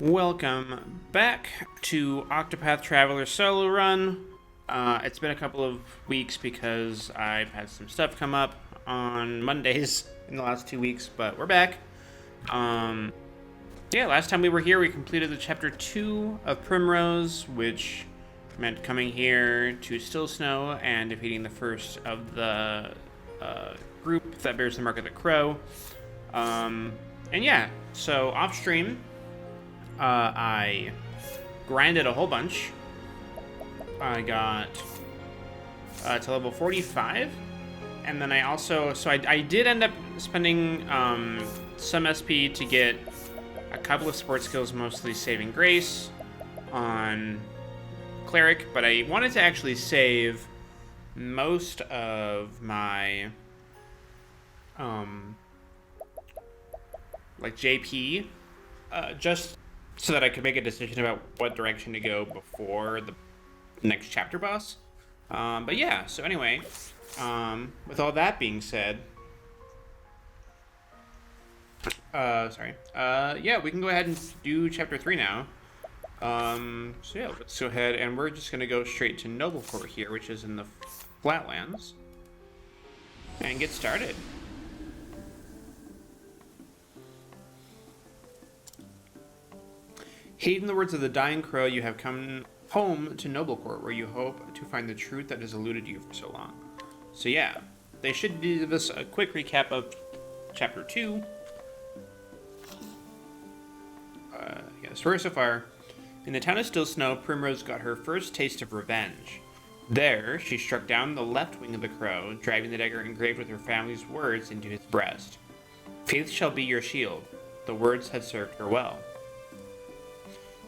Welcome back to Octopath Traveler Solo Run. It's been a couple of weeks because I've had some stuff come up on Mondays in the last 2 weeks, but we're back. Yeah, last time we were here, we completed the chapter 2 of Primrose, which meant coming here to Still Snow and defeating the first of the group that bears the mark of the Crow. And yeah, so off stream, I grinded a whole bunch. I got to level 45, and then I also, I did end up spending some SP to get a couple of support skills, mostly saving grace on cleric, but I wanted to actually save most of my like JP just so that I could make a decision about what direction to go before the next chapter boss. But yeah, so anyway, with all that being said, yeah, we can go ahead and do chapter 3 now. So yeah, let's go ahead and we're just gonna go straight to Noblecourt here, which is in the Flatlands, and get started. Heeding the words of the dying crow, you have come home to Noblecourt, where you hope to find the truth that has eluded you for so long. So yeah, they should give us a quick recap of chapter 2. Yeah, story so far. In the town of Still Snow, Primrose got her first taste of revenge. There, she struck down the left wing of the crow, driving the dagger engraved with her family's words into his breast. Faith shall be your shield. The words had served her well.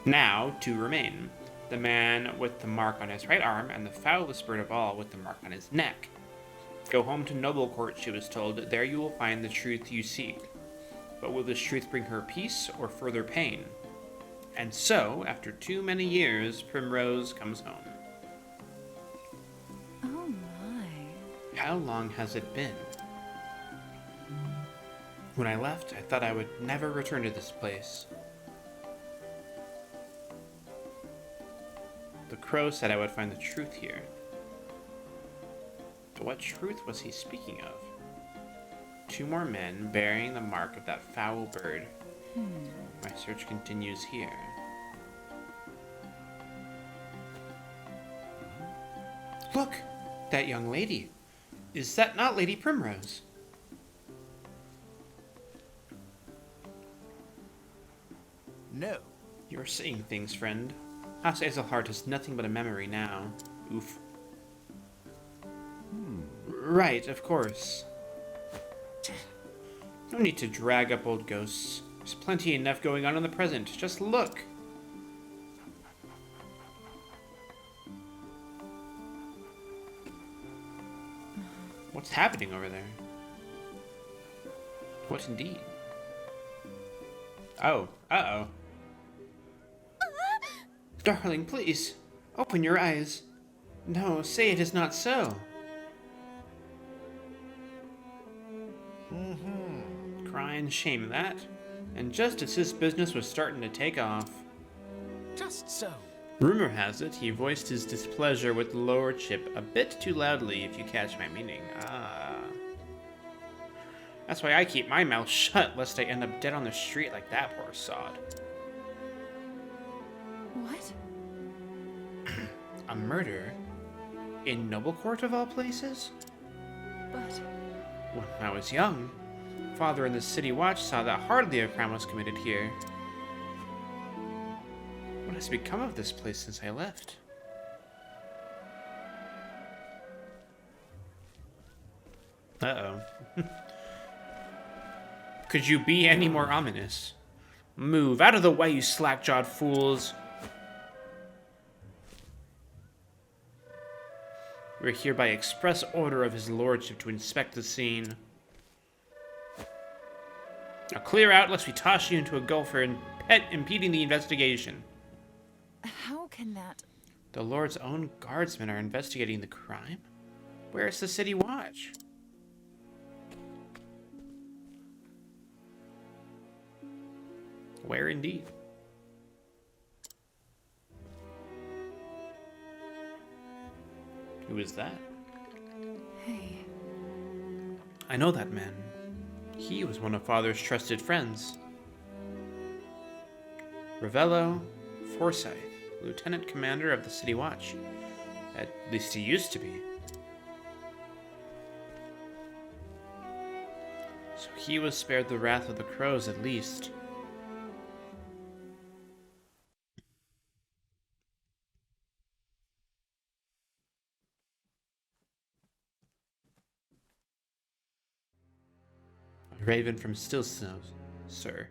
Now, two remain. The man with the mark on his right arm, and the foulest bird of all with the mark on his neck. Go home to Noblecourt, she was told. There you will find the truth you seek. But will this truth bring her peace or further pain? And so, after too many years, Primrose comes home. Oh my. How long has it been? When I left, I thought I would never return to this place. The crow said I would find the truth here. But what truth was he speaking of? Two more men bearing the mark of that foul bird. My search continues here. Look! That young lady. Is that not Lady Primrose? No. You are seeing things, friend. House Azelhart is nothing but a memory now. Oof. Right, of course. No need to drag up old ghosts. There's plenty enough going on in the present. Just look. What's happening over there? What indeed? Oh, uh-oh. Darling, please, open your eyes. No, say it is not so. Crying shame, that. And just as his business was starting to take off. Just so. Rumor has it he voiced his displeasure with the lordship a bit too loudly, if you catch my meaning. That's why I keep my mouth shut, lest I end up dead on the street like that poor sod. What? A murder? In Noblecourt of all places? But... When I was young, Father and the City Watch saw that hardly a crime was committed here. What has become of this place since I left? Uh-oh. Could you be any more ominous? Move out of the way, you slack-jawed fools! We're here by express order of his lordship to inspect the scene. Now clear out, lest we toss you into a gulf and impeding the investigation. How can that... The Lord's own guardsmen are investigating the crime? Where's the City Watch? Where indeed? Who is that? Hey. I know that man. He was one of Father's trusted friends. Ravello Forsyth, Lieutenant Commander of the City Watch. At least he used to be. So he was spared the wrath of the crows at least. A raven from Still Snow, sir.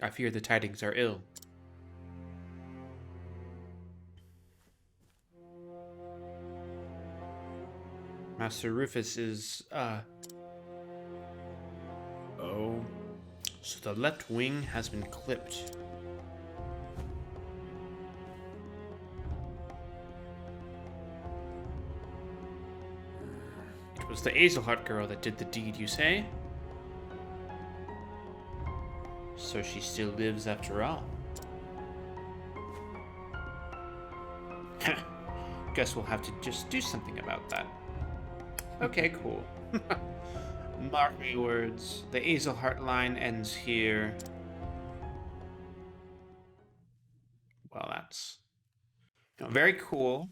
I fear the tidings are ill. Master Rufus is, Oh. So the left wing has been clipped. It was the Azelhart girl that did the deed, you say? So she still lives after all. Guess we'll have to just do something about that. Okay, cool. Mark my words, the Azelhart line ends here. Well, that's very cool.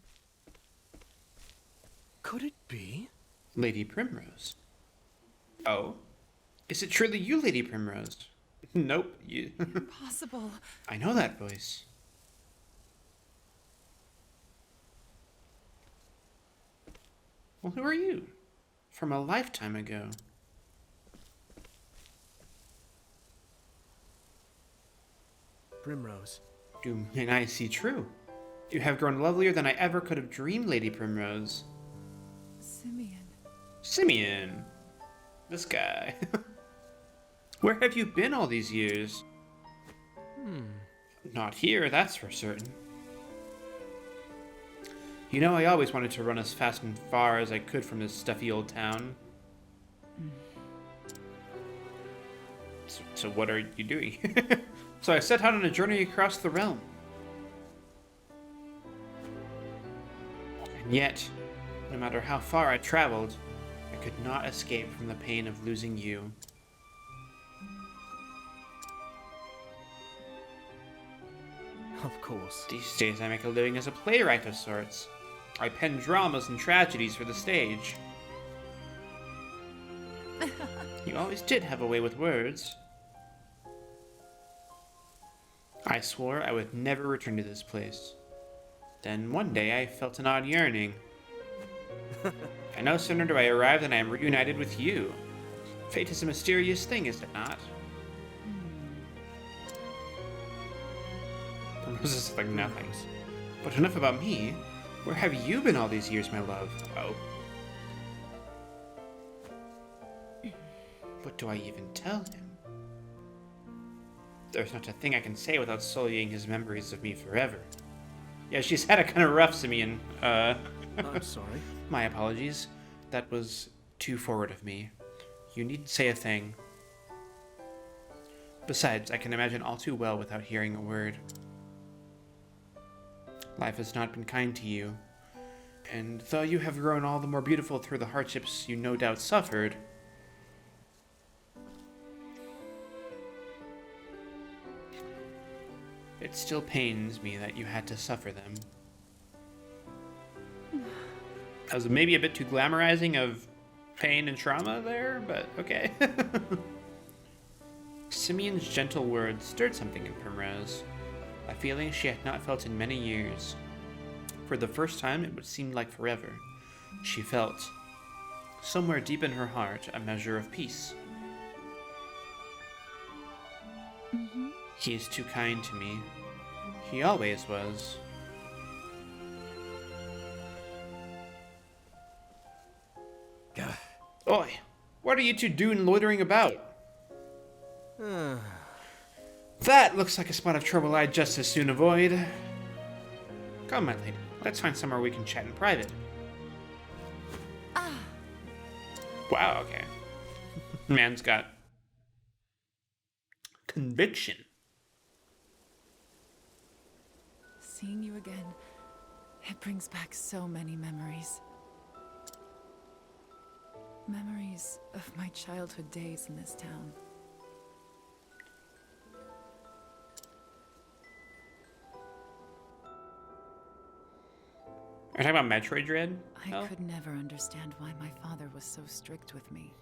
Could it be? Lady Primrose. Oh? Is it truly you, Lady Primrose? Nope, you. Impossible. I know that voice. Well, who are you? From a lifetime ago. Primrose. Do I see true? You have grown lovelier than I ever could have dreamed, Lady Primrose. Simeon. Simeon! This guy. Where have you been all these years? Not here, that's for certain. You know, I always wanted to run as fast and far as I could from this stuffy old town. So what are you doing? So I set out on a journey across the realm. And yet, no matter how far I traveled, I could not escape from the pain of losing you. Of course. These days I make a living as a playwright of sorts. I pen dramas and tragedies for the stage. You always did have a way with words. I swore I would never return to this place. Then one day I felt an odd yearning. And no sooner do I arrive than I am reunited with you. Fate is a mysterious thing, is it not? Primrose is like nothing. But enough about me. Where have you been all these years, my love? Oh. What do I even tell him? There's not a thing I can say without sullying his memories of me forever. Yeah, she's had it kind of rough, Simeon. I'm sorry. My apologies. That was too forward of me. You needn't say a thing. Besides, I can imagine all too well without hearing a word. Life has not been kind to you, and though you have grown all the more beautiful through the hardships you no doubt suffered, it still pains me that you had to suffer them. That was maybe a bit too glamorizing of pain and trauma there, but okay. Simeon's gentle words stirred something in Primrose, a feeling she had not felt in many years. For the first time, it would seem like forever. She felt, somewhere deep in her heart, a measure of peace. He is too kind to me. He always was. Oi! What are you two doing loitering about? That looks like a spot of trouble I'd just as soon avoid. Come, my lady. Let's find somewhere we can chat in private. Wow, okay. Man's got conviction. Seeing you again, it brings back so many memories. Memories of my childhood days in this town. Are you talking about Metroid Dread? I could never understand why my father was so strict with me.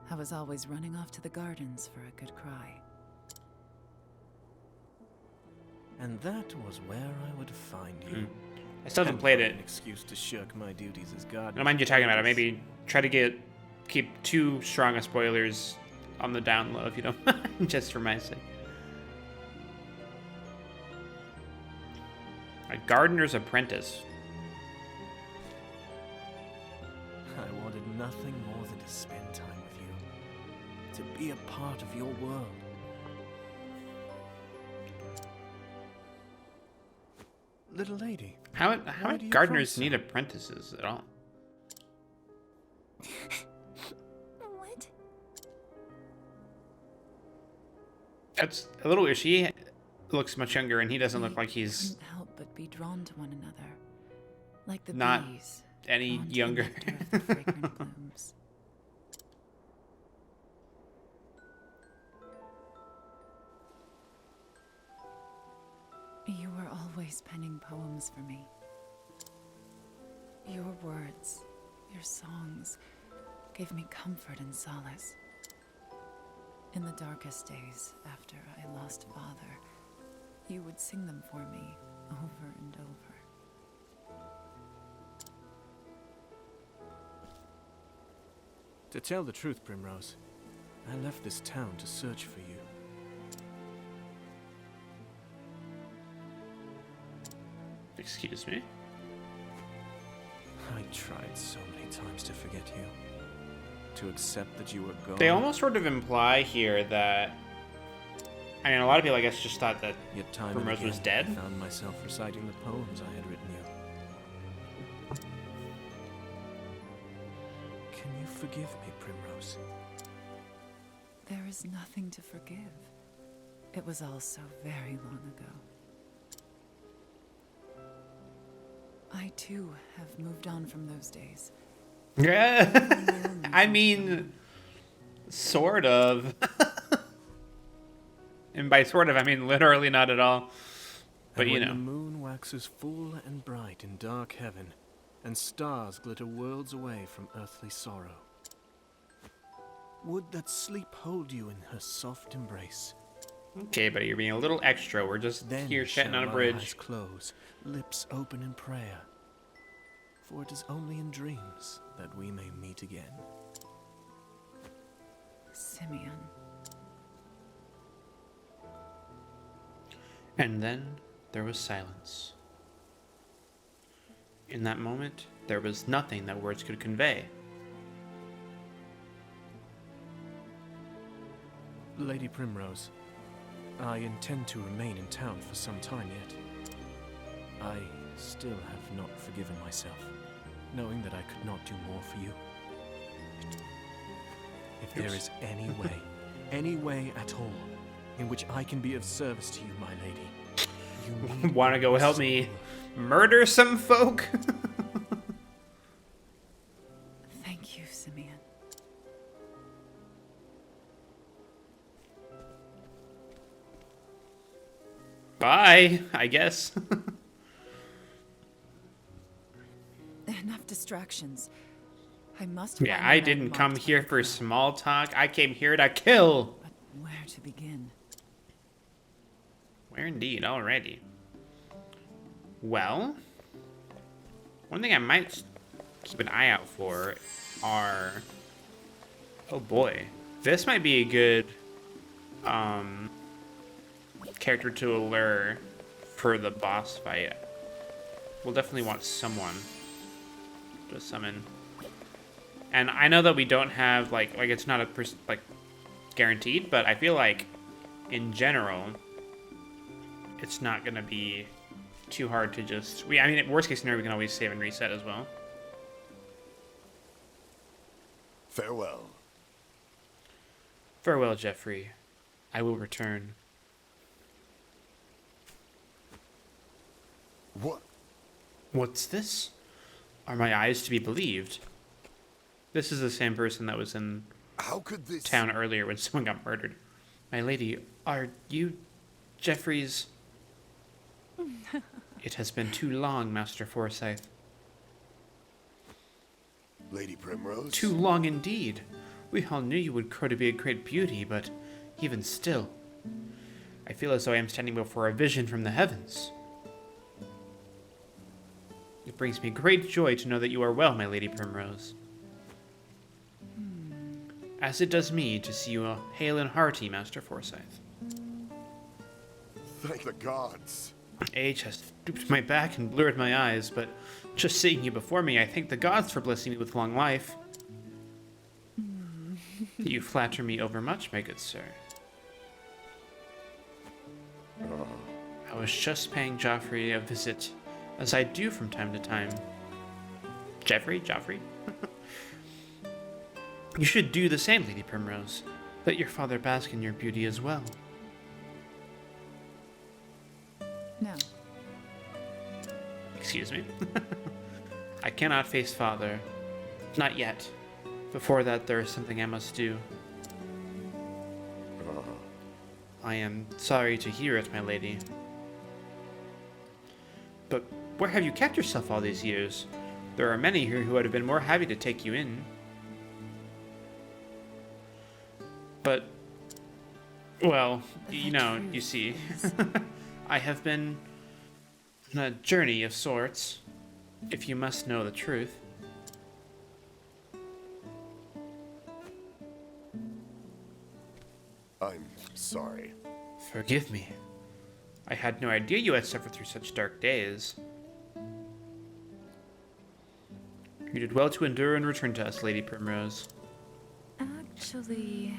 I was always running off to the gardens for a good cry. And that was where I would find you. I still haven't played it. An excuse to shirk my duties as I guardian. don't mind you talking about it. Maybe try to keep too strong of spoilers on the down low if you don't mind, just for my sake. A gardener's apprentice. I wanted nothing more than to spend time with you. To be a part of your world. Little lady. How why do you gardeners cry need so? apprentices at all? What? That's a little weird. She looks much younger, and he doesn't look We like he's couldn't help but be drawn to one another, like the Not bees any drawn to the younger. nectar of the fragrant blooms. You were always penning poems for me. Your words, your songs, gave me comfort and solace. In the darkest days after I lost father, you would sing them for me over and over. To tell the truth, Primrose, I left this town to search for you. Excuse me. I tried so many times to forget you. To accept that you were gone. They almost sort of imply here that. I mean, a lot of people, I guess, just thought that Yet time Primrose and was again, dead. I found myself reciting the poems I had written you. Can you forgive me, Primrose? There is nothing to forgive. It was all so very long ago. I too have moved on from those days. Yeah. I mean, sort of. And by sort of, I mean literally not at all. But And you when know. the moon waxes full and bright in dark heaven, and stars glitter worlds away from earthly sorrow, would that sleep hold you in her soft embrace? Okay, buddy, you're being a little extra. We're just Then here chatting shall on a my bridge. eyes close, lips open in prayer, for it is only in dreams that we may meet again. Simeon. And then there was silence. In that moment, there was nothing that words could convey. Lady Primrose, I intend to remain in town for some time yet. I still have not forgiven myself, knowing that I could not do more for you. If there is any way at all, in which I can be of service to you, my lady, you need Want to go help me murder some folk? Thank you, Simeon. Bye, I guess. Enough distractions. I must Yeah, find I the didn't man come marked by here the for crow. small talk. I came here to kill. But where to begin? Where indeed, alrighty. Well, one thing I might keep an eye out for are... Oh boy. This might be a good character to allure for the boss fight. We'll definitely want someone to summon. And I know that we don't have, like it's not a guaranteed, but I feel like, in general, it's not going to be too hard to just... I mean, worst case scenario, we can always save and reset as well. Farewell. Farewell, Jeffrey. I will return. What? What's this? Are my eyes to be believed? This is the same person that was in How could this... town earlier when someone got murdered. My lady, are you Jeffrey's... It has been too long, Master Forsyth. Lady Primrose? Too long indeed. We all knew you would grow to be a great beauty, but even still, I feel as though I am standing before a vision from the heavens. It brings me great joy to know that you are well, my Lady Primrose. As it does me to see you hale and hearty, Master Forsyth. Thank the gods. Age has stooped my back and blurred my eyes, but just seeing you before me, I thank the gods for blessing me with long life. You flatter me overmuch, my good sir. I was just paying Joffrey a visit, as I do from time to time. Joffrey? You should do the same, Lady Primrose. Let your father bask in your beauty as well. No. Excuse me? I cannot face father. Not yet. Before that, there is something I must do. I am sorry to hear it, my lady. But where have you kept yourself all these years? There are many here who would have been more happy to take you in. But, well, you know, you see, I have been on a journey of sorts, if you must know the truth. I'm sorry. Forgive me. I had no idea you had suffered through such dark days. You did well to endure and return to us, Lady Primrose. Actually...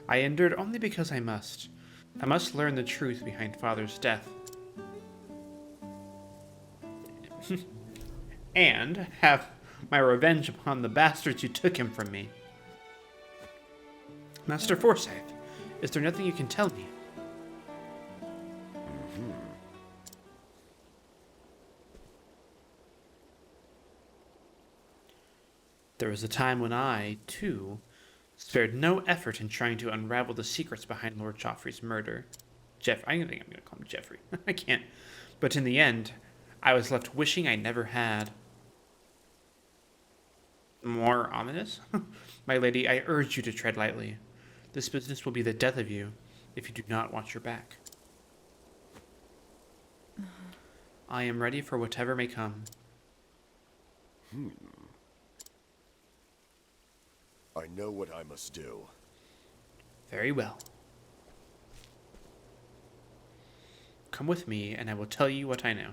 I endured only because I must. I must learn the truth behind Father's death. And have my revenge upon the bastards who took him from me. Master Forsyth, is there nothing you can tell me? There was a time when I, too, spared no effort in trying to unravel the secrets behind Lord Joffrey's murder. I think I'm going to call him Jeffrey. I can't. But in the end, I was left wishing I never had. More ominous? My lady, I urge you to tread lightly. This business will be the death of you if you do not watch your back. I am ready for whatever may come. I know what I must do. Very well. Come with me, and I will tell you what I know.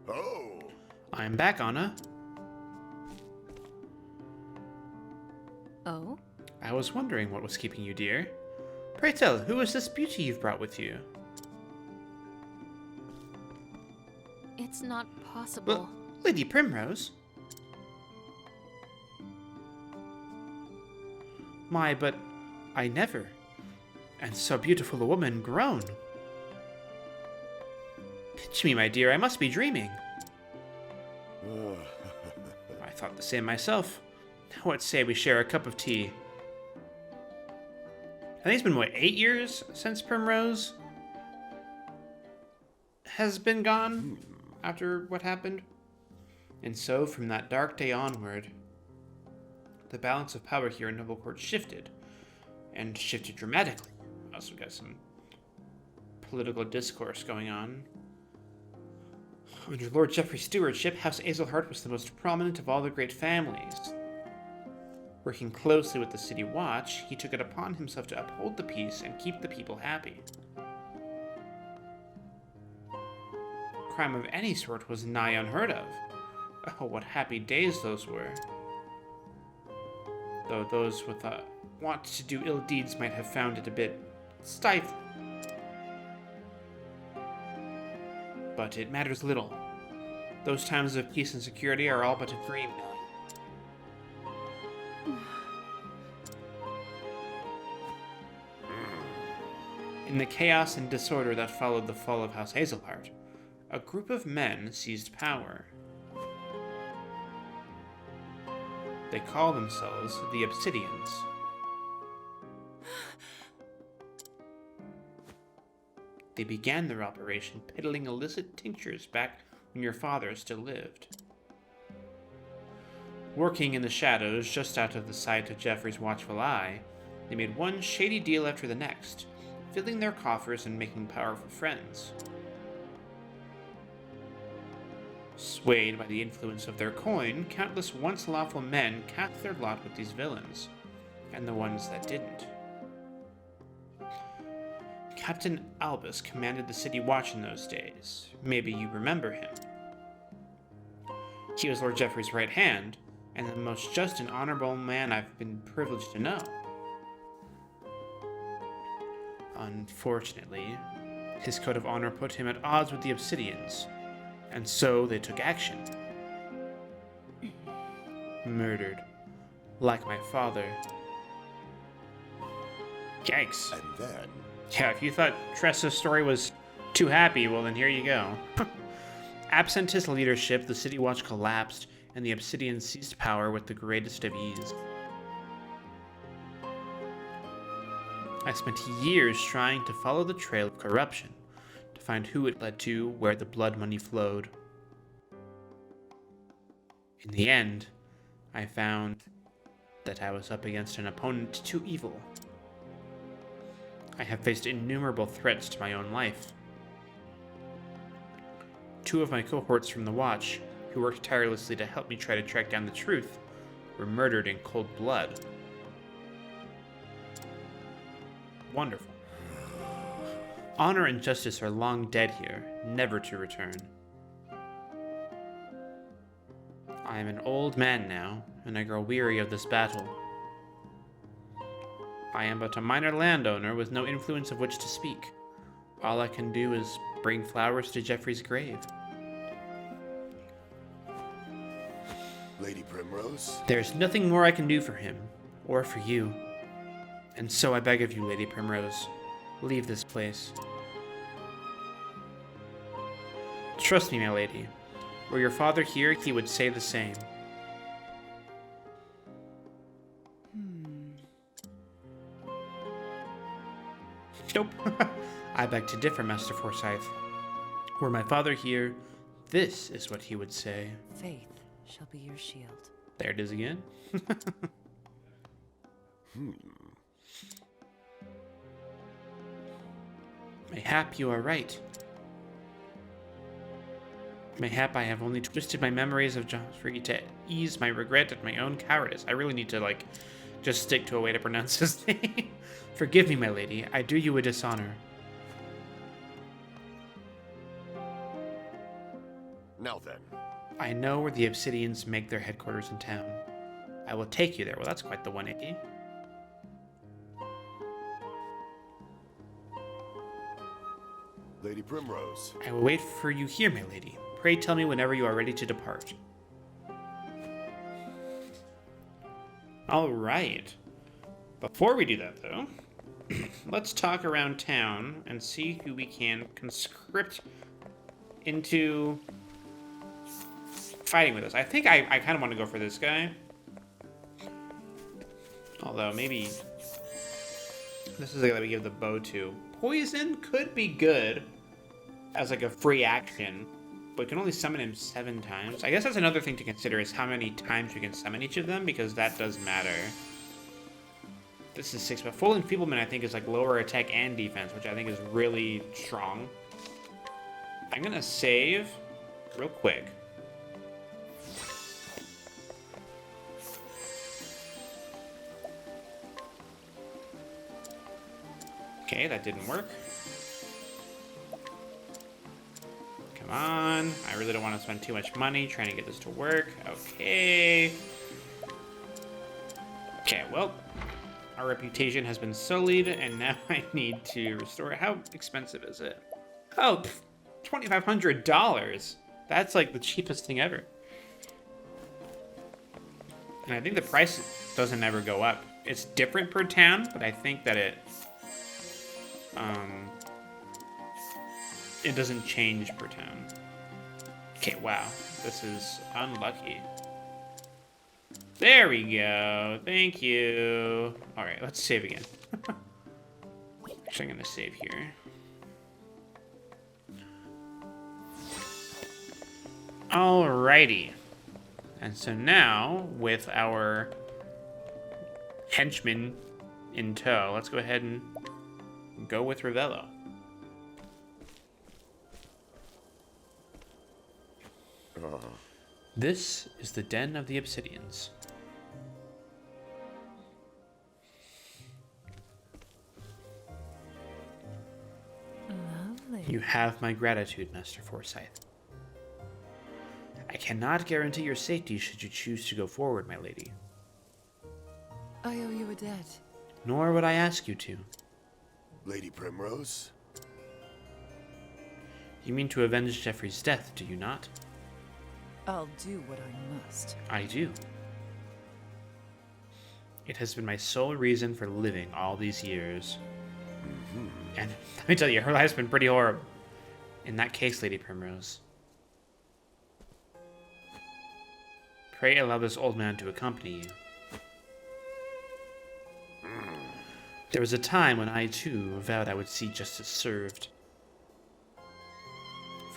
Oh! I'm back, Anna. Oh? I was wondering what was keeping you, dear. Pray tell, who is this beauty you've brought with you? It's not possible. Lady Primrose? My, but I never. And so beautiful a woman grown. Pitch me, my dear, I must be dreaming. I thought the same myself. Now what say we share a cup of tea? I think it's been, what, 8 years since Primrose has been gone after what happened? And so, from that dark day onward, the balance of power here in Noblecourt shifted, and shifted dramatically. Also got some political discourse going on. Under Lord Geoffrey's stewardship, House Azelhart was the most prominent of all the great families. Working closely with the city watch, he took it upon himself to uphold the peace and keep the people happy. Crime of any sort was nigh unheard of. Oh, what happy days those were. Though those with a want to do ill deeds might have found it a bit stifling. But it matters little. Those times of peace and security are all but a dream now. In the chaos and disorder that followed the fall of House Hazelheart, a group of men seized power. They call themselves the Obsidians. They began their operation peddling illicit tinctures back when your father still lived. Working in the shadows just out of the sight of Geoffrey's watchful eye, they made one shady deal after the next, filling their coffers and making powerful friends. Swayed by the influence of their coin, countless once lawful men cast their lot with these villains, and the ones that didn't. Captain Albus commanded the city watch in those days. Maybe you remember him. He was Lord Geoffrey's right hand, and the most just and honorable man I've been privileged to know. Unfortunately, his code of honor put him at odds with the Obsidians, and so they took action. Murdered, like my father. Yikes. And then, Yeah, if you thought Tressa's story was too happy, well then here you go. Absent his leadership, the City Watch collapsed, and the Obsidians seized power with the greatest of ease. I spent years trying to follow the trail of corruption, to find who it led to, where the blood money flowed. In the end, I found that I was up against an opponent too evil. I have faced innumerable threats to my own life. 2 of my cohorts from the Watch, who worked tirelessly to help me try to track down the truth, were murdered in cold blood. Wonderful. Honor and justice are long dead here, never to return. I am an old man now, and I grow weary of this battle. I am but a minor landowner with no influence of which to speak. All I can do is bring flowers to Geoffrey's grave. Lady Primrose? There's nothing more I can do for him, or for you. And so I beg of you, Lady Primrose, leave this place. Trust me, my lady. Were your father here, he would say the same. Nope. I beg to differ, Master Forsyth. Were my father here, this is what he would say. Faith shall be your shield. There it is again. Mayhap you are right. Mayhap I have only twisted my memories of Geoffrey to ease my regret at my own cowardice. I really need to, just stick to a way to pronounce his name. Forgive me, my lady. I do you a dishonor. Now then, I know where the Obsidians make their headquarters in town. I will take you there. Well, that's quite the 180. Lady Primrose. I will wait for you here, my lady. Pray tell me whenever you are ready to depart. All right. Before we do that, though, let's talk around town and see who we can conscript into fighting with us. I think I kind of want to go for this guy. Although, maybe this is the guy that we give the bow to. Poison could be good as a free action, but we can only summon him 7 times. I guess that's another thing to consider, is how many times we can summon each of them, because that does matter. This is 6, but full enfeeblement I think is lower attack and defense, which I think is really strong. I'm gonna save real quick. Okay, that didn't work. Come on. I really don't want to spend too much money trying to get this to work. Okay. Okay, well, our reputation has been sullied, and now I need to restore it. How expensive is it? Oh, $2,500. That's the cheapest thing ever. And I think the price doesn't ever go up. It's different per town, but I think that it doesn't change per turn. Okay, wow. This is unlucky. There we go. Thank you. Alright, let's save again. Actually, I'm going to save here. Alrighty. And so now, with our henchman in tow, let's go ahead and go with Ravello. This is the Den of the Obsidians. Lovely. You have my gratitude, Master Forsyth. I cannot guarantee your safety should you choose to go forward, my lady. I owe you a debt. Nor would I ask you to. Lady Primrose? You mean to avenge Jeffrey's death, do you not? I'll do what I must. I do. It has been my sole reason for living all these years. And let me tell you, her life's been pretty horrible. In that case, Lady Primrose, pray allow this old man to accompany you. There was a time when I, too, vowed I would see justice served.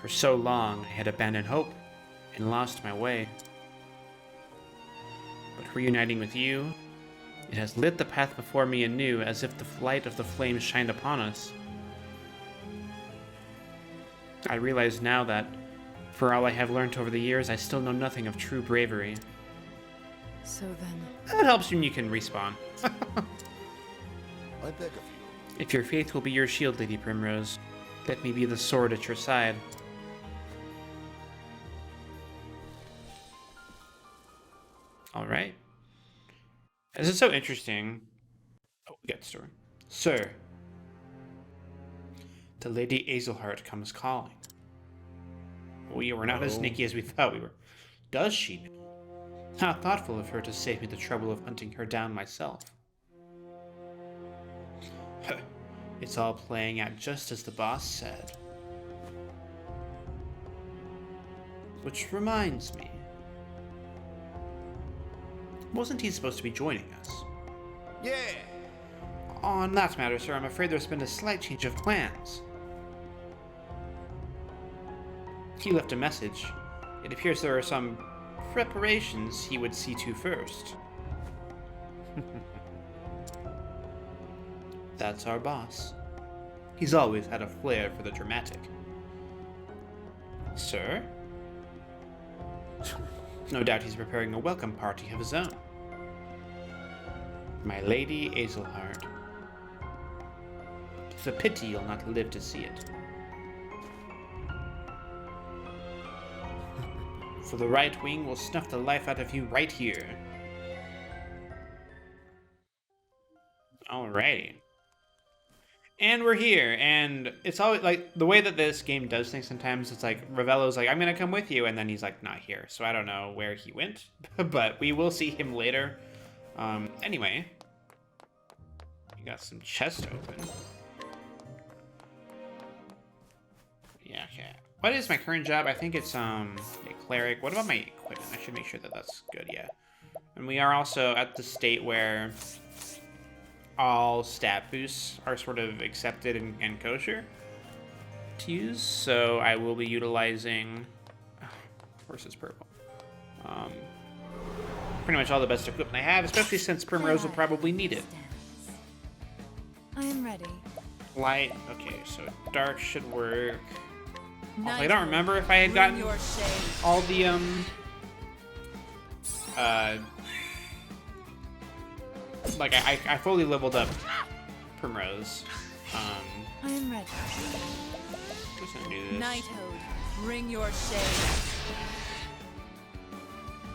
For so long, I had abandoned hope and lost my way. But reuniting with you, it has lit the path before me anew, as if the light of the flames shined upon us. I realize now that, for all I have learned over the years, I still know nothing of true bravery. So then, That helps when you can respawn. I beg of you. If your faith will be your shield, Lady Primrose, let me be the sword at your side. Alright. This is so interesting. Oh, we got the story. Sir, the Lady Azelhart comes calling. We were not as sneaky as we thought we were. Does she know? How thoughtful of her to save me the trouble of hunting her down myself. It's all playing out just as the boss said. Which reminds me. Wasn't he supposed to be joining us? Yeah! On that matter, sir, I'm afraid there's been a slight change of plans. He left a message. It appears there are some preparations he would see to first. That's our boss. He's always had a flair for the dramatic. Sir? No doubt he's preparing a welcome party of his own. My Lady Azelhart. It's a pity you'll not live to see it. For the right wing will snuff the life out of you right here. Alrighty. And we're here, and it's always like the way that this game does things sometimes. It's like Ravello's like, I'm gonna come with you, and then he's like, not here. So I don't know where he went, but we will see him later. Anyway, we got some chest open. Yeah, okay. What is my current job? I think it's a cleric. What about my equipment? I should make sure that that's good. Yeah, and we are also at the state where all stat boosts are sort of accepted and kosher to use, so I will be utilizing, where's this purple? Pretty much all the best equipment I have, especially since Primrose will probably need it. I am ready. Light, okay, so dark should work. Also, I don't remember if I had gotten all the, like, I fully leveled up Primrose. I am ready. Just gonna do this. Knighthood, bring your shade.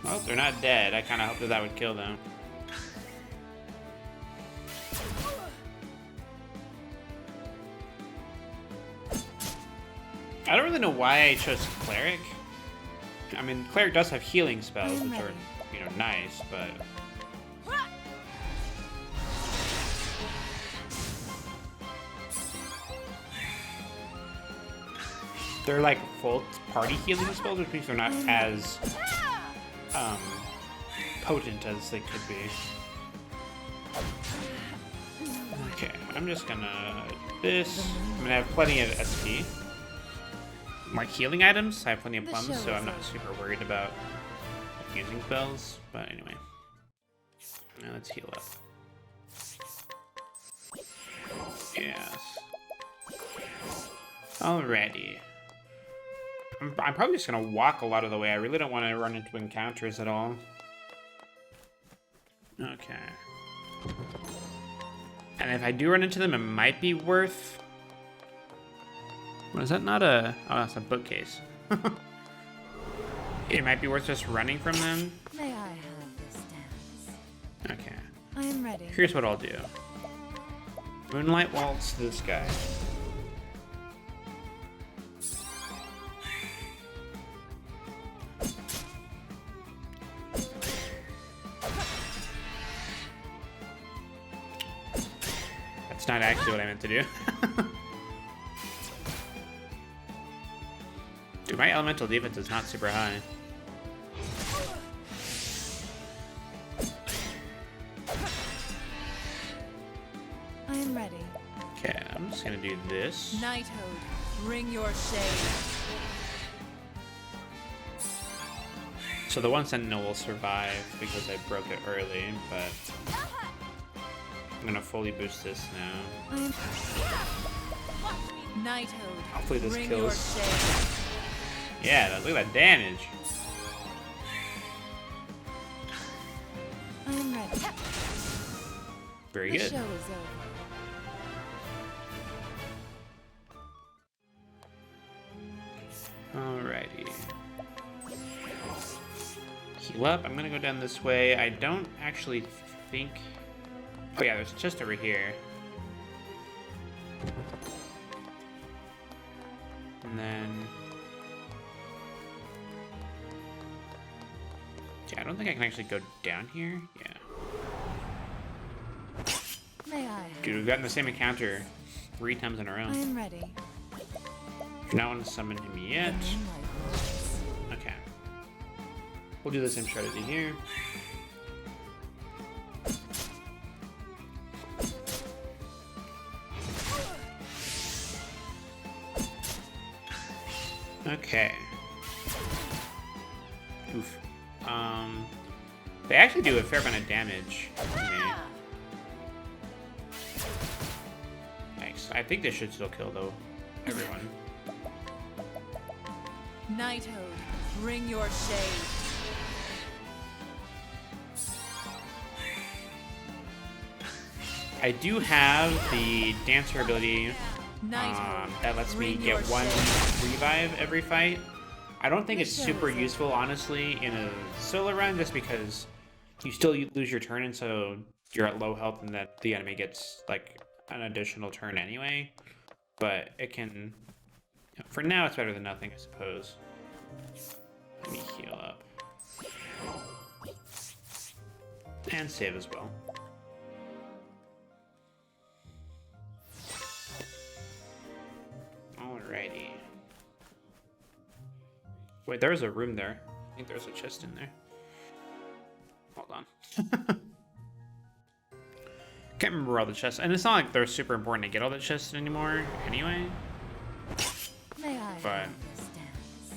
Well, they're not dead. I kind of hoped that would kill them. I don't really know why I chose Cleric. I mean, Cleric does have healing spells, which are, you know, nice, but... they're like full party healing spells, which means they're not as potent as they could be. Okay, I'm just gonna this. I'm gonna have plenty of SP. Like healing items, I have plenty of plums, so I'm not super worried about using spells. But anyway, now let's heal up. Yes. Alrighty. I'm probably just gonna walk a lot of the way. I really don't want to run into encounters at all. Okay. And if I do run into them, it might be worth... What is that? Not a... Oh, that's a bookcase. It might be worth just running from them. May I have this dance? Okay. I am ready. Here's what I'll do. Moonlight waltz this guy. That's not actually what I meant to do. Dude, my elemental defense is not super high. I am ready. Okay, I'm just gonna do this. Knighthood, bring your shade. So the one sentinel will survive because I broke it early, but I'm gonna fully boost this now. Knighthood, Hopefully this bring kills. your shade. Yeah, look at that damage. I am ready. Very The good. show is over. Alrighty. Heal up. I'm gonna go down this way. I don't actually think... Oh yeah, there's a chest over here. And then... Yeah, I don't think I can actually go down here. Yeah. May I have? Dude, we've gotten the same encounter 3 times in a row. I am ready. Do not want to summon him yet. The moonlight waltz. Okay. We'll do the same strategy here. Okay. Oof. They actually do a fair amount of damage to me. Nice. I think they should still kill, though, everyone. Knighthood, bring your shade. I do have the dancer ability Knighthood, that lets me bring get your 1 shade. revive every fight. I don't think The it's show super is useful, honestly, in a solo run, just because you still lose your turn, and so you're at low health, and that the enemy gets like an additional turn anyway. But it can, for now, it's better than nothing, I suppose. Let me heal up and save as well. Alrighty. Wait, there's a room there. I think there's a chest in there. Hold on. Can't remember all the chests. And it's not like they're super important to get all the chests anymore anyway. May I But- have this dance?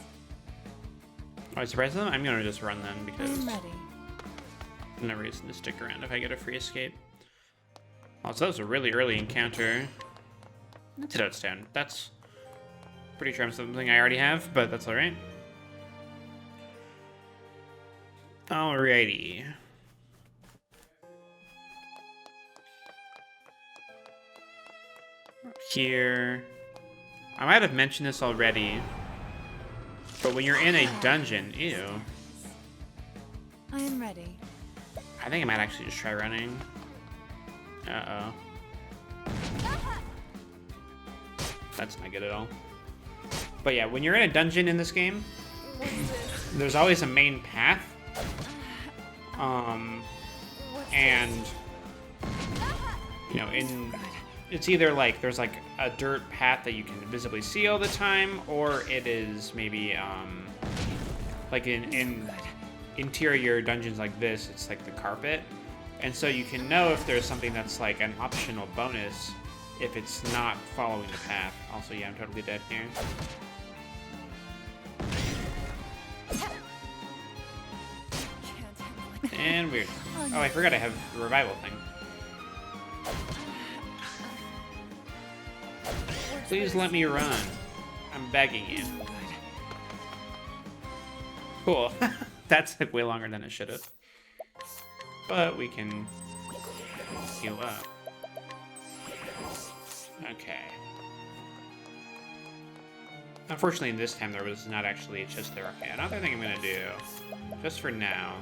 Am I surprised them? I'm gonna just run then I because am ready. there's no reason to stick around if I get a free escape. Oh, so that was a really early encounter. Antidote stone. That's pretty sure I'm something I already have, but that's alright. Alrighty. Here. I might have mentioned this already, but when you're in a dungeon, ew. I am ready. I think I might actually just try running. Uh-oh. That's not good at all. But yeah, when you're in a dungeon in this game, there's always a main path. And, you know, in it's either like there's like a dirt path that you can visibly see all the time, or it is maybe like in interior dungeons like this, it's like the carpet. And so you can know if there's something that's like an optional bonus if it's not following the path. Also, yeah, I'm totally dead here. And weird. Oh, I forgot I have the revival thing. Please let me run. I'm begging you. Cool. That took way longer than it should have. But we can heal up. Okay. Unfortunately, this time there was not actually a chest there. Okay, another thing I'm gonna do, just for now.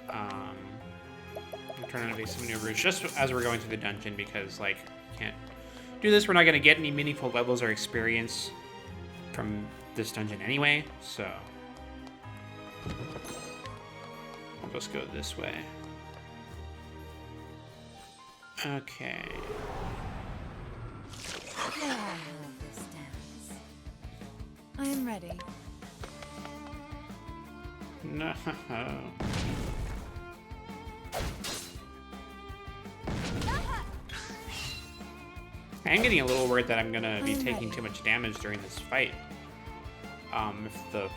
I'm trying to make some maneuvers just as we're going through the dungeon because, like, can't do this. We're not gonna get any meaningful levels or experience from this dungeon anyway, so I'll just go this way. Okay. May I have this dance? I am ready. No. I'm getting a little worried that I'm gonna be taking too much damage during this fight. If the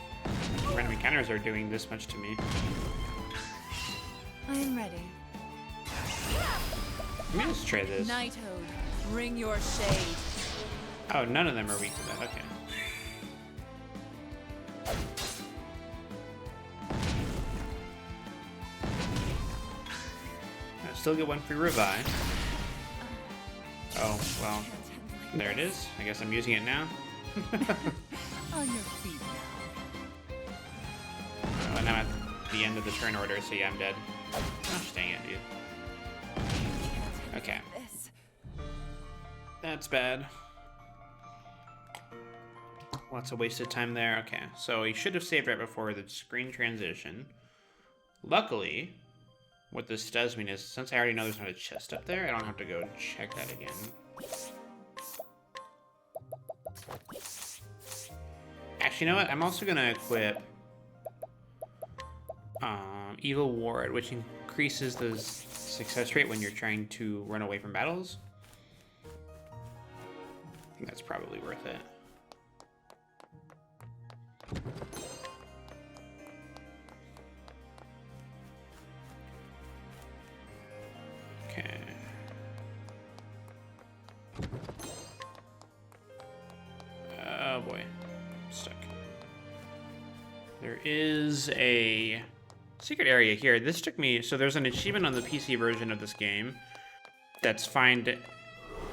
random encounters are doing this much to me. I am ready. Let me just try this. Nighthode, bring your shade. Oh, none of them are weak to that. Okay. I still get one free revive. Oh, well. There it is. I guess I'm using it now. On your feet now. Oh, and I'm at the end of the turn order, so yeah, I'm dead. Oh, dang it, dude. Okay. That's bad. Lots of wasted time there. Okay, so he should have saved right before the screen transition. Luckily, what this does mean is, since I already know there's not a chest up there, I don't have to go check that again. Actually, you know what? I'm also going to equip Evil Ward, which increases the success rate when you're trying to run away from battles. I think that's probably worth it. Okay. Oh boy. I'm stuck. There is a secret area here. This took me... So there's an achievement on the PC version of this game that's find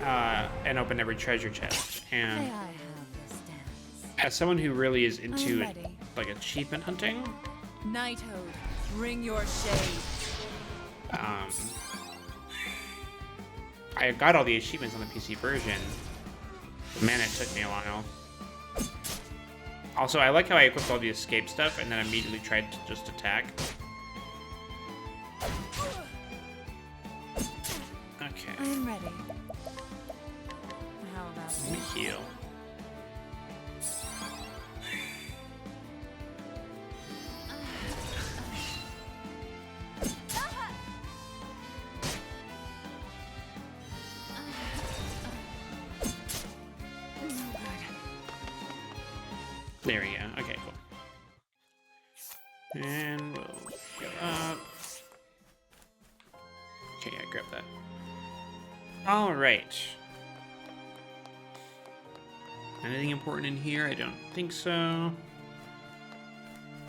and open every treasure chest. And May I have this dance? as someone who really is into I'm ready. like achievement hunting, Nighthode, bring your shade. I got all the achievements on the PC version. Man, it took me a while. Also, I like how I equipped all the escape stuff and then immediately tried to just attack. Okay, I am ready. How about let me heal. There we go. Okay, cool. And we'll go up. Okay, I grabbed that. All right. Anything important in here? I don't think so.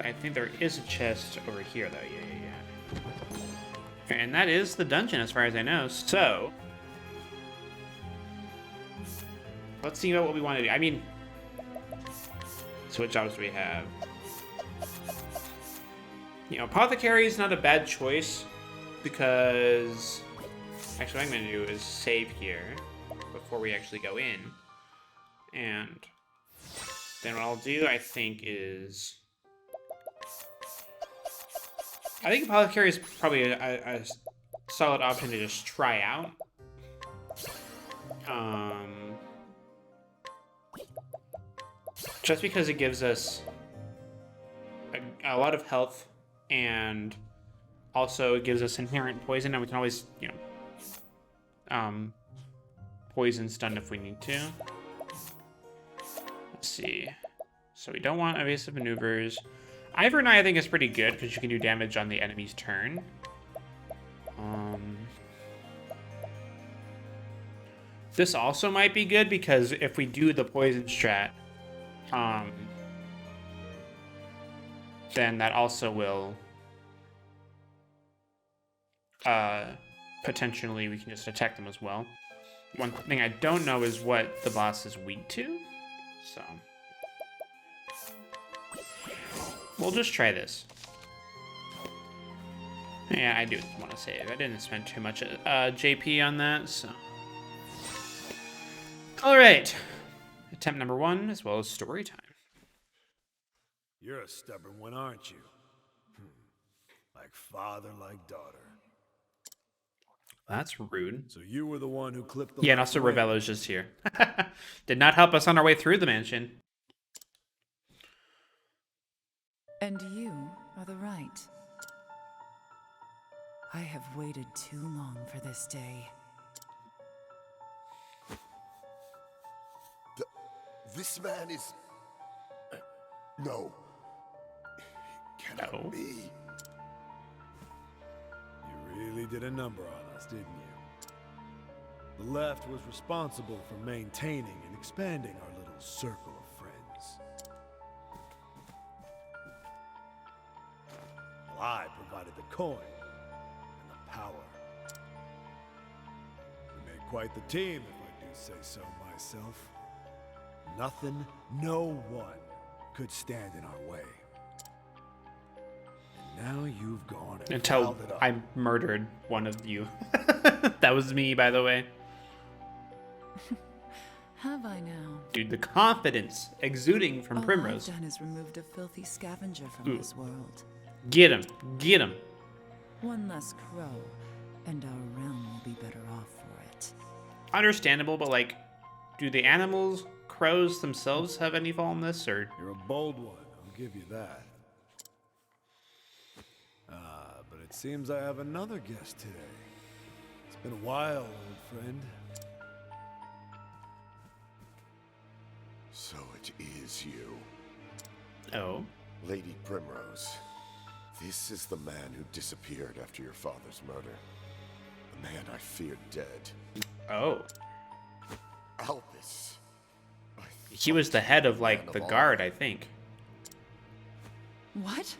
I think there is a chest over here, though. Yeah. And that is the dungeon, as far as I know. So, let's see what we want to do. I mean, so what jobs do we have? You know, Apothecary is not a bad choice because actually what I'm going to do is save here before we actually go in. And then what I'll do, I think, is... I think Apothecary is probably a solid option to just try out Just because it gives us a lot of health, and also it gives us inherent poison, and we can always, poison stun if we need to. Let's see. So we don't want evasive maneuvers. Reunite, I think, is pretty good because you can do damage on the enemy's turn. This also might be good because if we do the poison strat, then that also will potentially we can just attack them as well. One thing I don't know is what the boss is weak to, so we'll just try this. Yeah, I do want to save. I didn't spend too much JP on that, so. All right, attempt number 1 as well as story time. You're a stubborn one, aren't you? Like father, like daughter. That's rude. So you were the one who clipped the... Yeah, and also Ravello's just here. Did not help us on our way through the mansion. And you are the right. I have waited too long for this day. This man is... No. It cannot be. You really did a number on us, didn't you? The left was responsible for maintaining and expanding our little circle of friends. Well, I provided the coin and the power. We made quite the team, if I do say so myself. Nothing, no one could stand in our way. And now you've gone and Until fouled it up. I murdered one of you. That was me, by the way. Have I now? Dude, the confidence exuding from Primrose. All I've done is removed a filthy scavenger from this world. Get him. Get him. One less crow, and our realm will be better off for it. Understandable, but like, do the animals, crows themselves have any fall in this, or? You're a bold one, I'll give you that. But it seems I have another guest today. It's been a while, old friend. So it is you. Oh. Lady Primrose. This is the man who disappeared after your father's murder. The man I feared dead. Oh. Albus. He was the head of, like, the guard, I think. What?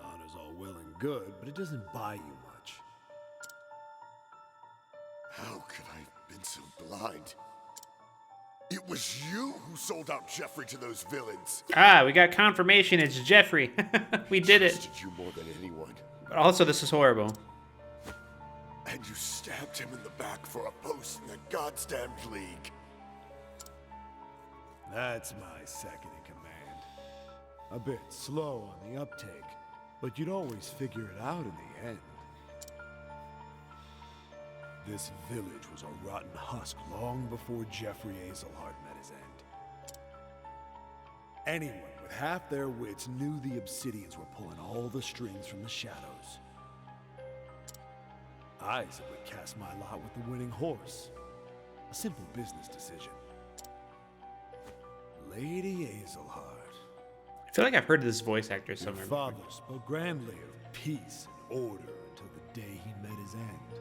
Honor's all well and good, but it doesn't buy you much. How could I have been so blind? It was you who sold out Jeffrey to those villains. Ah, we got confirmation it's Jeffrey. We did it. Trusted you more than anyone. But also, this is horrible. And you stabbed him in the back for a post in the goddamn league. That's my second in command. A bit slow on the uptake, but you'd always figure it out in the end. This village was a rotten husk long before Jeffrey Azelhart met his end. Anyone with half their wits knew the Obsidians were pulling all the strings from the shadows. I simply cast my lot with the winning horse. A simple business decision. Lady Azelhart. I feel like I've heard this voice actor Your somewhere. father spoke grandly of peace and order until the day he met his end.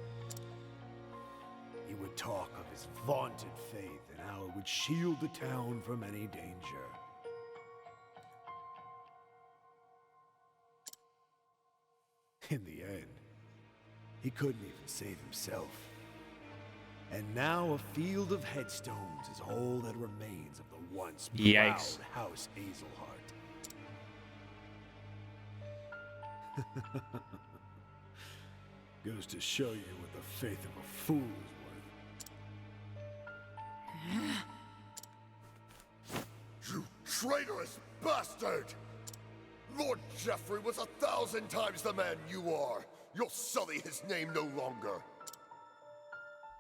He would talk of his vaunted faith and how it would shield the town from any danger. In the end, he couldn't even save himself. And now a field of headstones is all that remains of the once proud Yikes. House Azelhart. Goes to show you what the faith of a fool is worth. You traitorous bastard! Lord Jeffrey was 1,000 times the man you are. You'll sully his name no longer.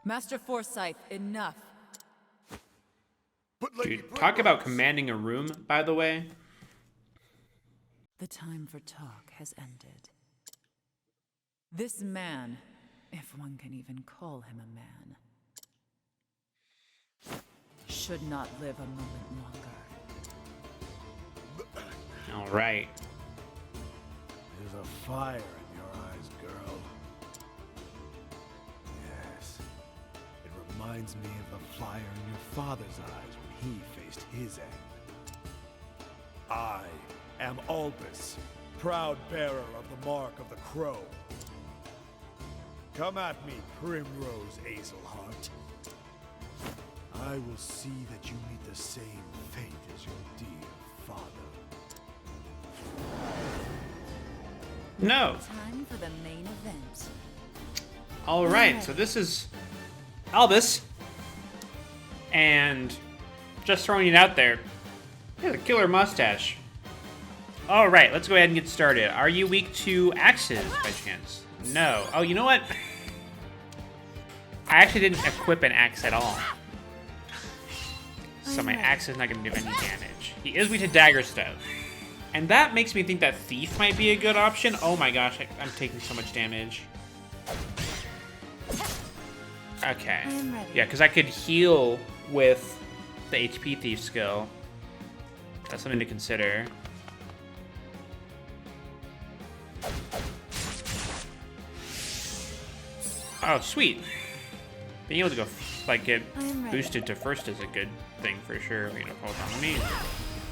Master Forsyth, enough. But Lady Dude, talk about Primrose- commanding a room, by the way. The time for talk has ended. This man, if one can even call him a man, should not live a moment longer. All right. There's a fire in your eyes, girl. Yes. It reminds me of the fire in your father's eyes when he faced his end. I am Albus, proud bearer of the mark of the Crow. Come at me, Primrose Azelhart. I will see that you meet the same fate as your dear father. No. Time for the main event. All right. So this is Albus, and just throwing it out there, he has a killer mustache. All right, let's go ahead and get started. Are you weak to axes by chance? No. Oh, you know what? I actually didn't equip an axe at all. So my axe is not going to do any damage. He is weak to dagger stuff. And that makes me think that Thief might be a good option. Oh my gosh, I'm taking so much damage. Okay. Yeah, because I could heal with the HP Thief skill. That's something to consider. Oh, sweet. Being able to go, like, get boosted to first is a good thing for sure. You know, hold on, let me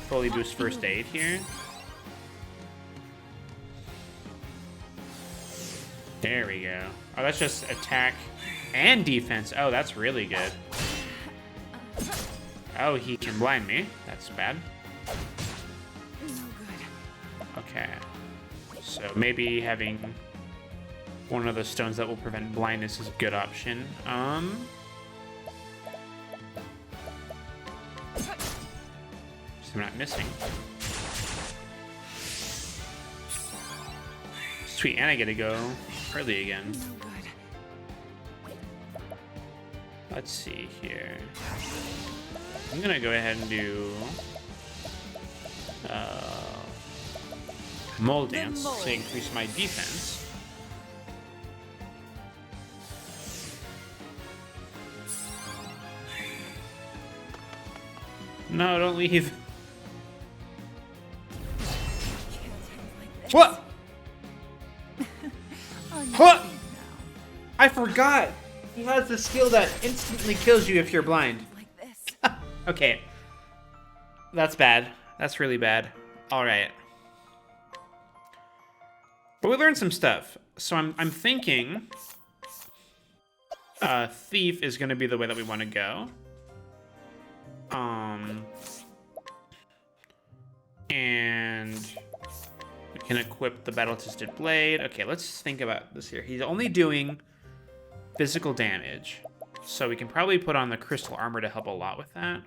fully boost first aid here. There we go. Oh, that's just attack and defense. Oh, that's really good. Oh, he can blind me. That's bad. No good. Okay. So maybe having one of the stones that will prevent blindness is a good option. So I'm not missing. Sweet, and I get to go early again. No good. Let's see here. I'm gonna go ahead and do Mole Dance to increase my defense. No, don't leave. What? What? I forgot. He has the skill that instantly kills you if you're blind. Like this. Okay. That's bad. That's really bad. Alright. But we learned some stuff. So I'm thinking Thief is gonna be the way that we want to go. And we can equip the battle-tested blade. Okay, let's think about this here. He's only doing physical damage, so we can probably put on the crystal armor to help a lot with that.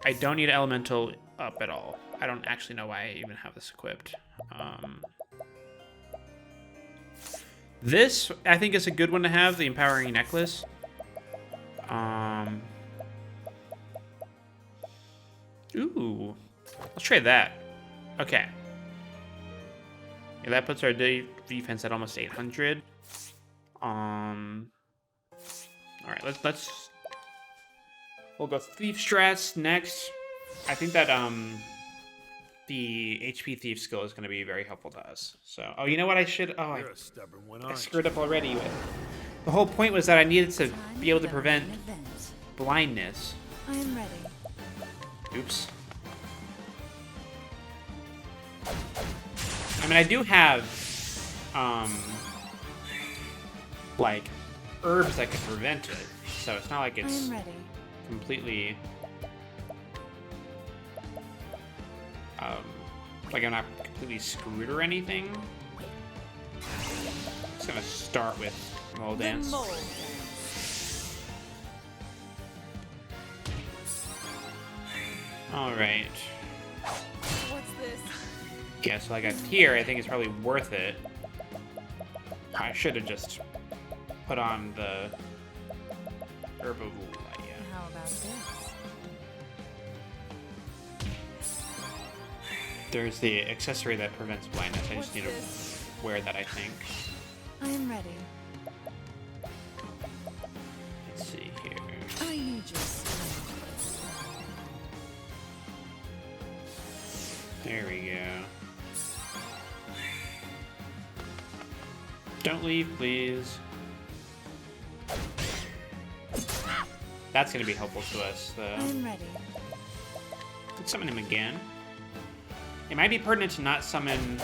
I don't need elemental up at all. I don't actually know why I even have this equipped. This, I think, is a good one to have, the empowering necklace. Ooh, let's trade that. Okay. Yeah, that puts our defense at almost 800. All right, we'll go Thief strats next. I think that the HP Thief skill is going to be very helpful to us. So, oh, you know what I should? Oh, You're a stubborn one, I aren't screwed up already. The whole point was that I needed to be able to prevent blindness. I am ready. Oops. I mean, I do have, like, herbs that can prevent it, so it's not like I it's am ready. completely, like I'm not completely screwed or anything. I'm just gonna start with Mole Dance. Alright. What's this? Yeah, so like a tier, I think is probably worth it. I should have just put on the Herb of Light, yeah. How about this? There's the accessory that prevents blindness. I just What's need this? to wear that, I think. I am ready. Let's see here. I need your strength. There we go. Don't leave, please. That's gonna be helpful to us, I though. am ready. Let's summon him again. It might be pertinent to not summon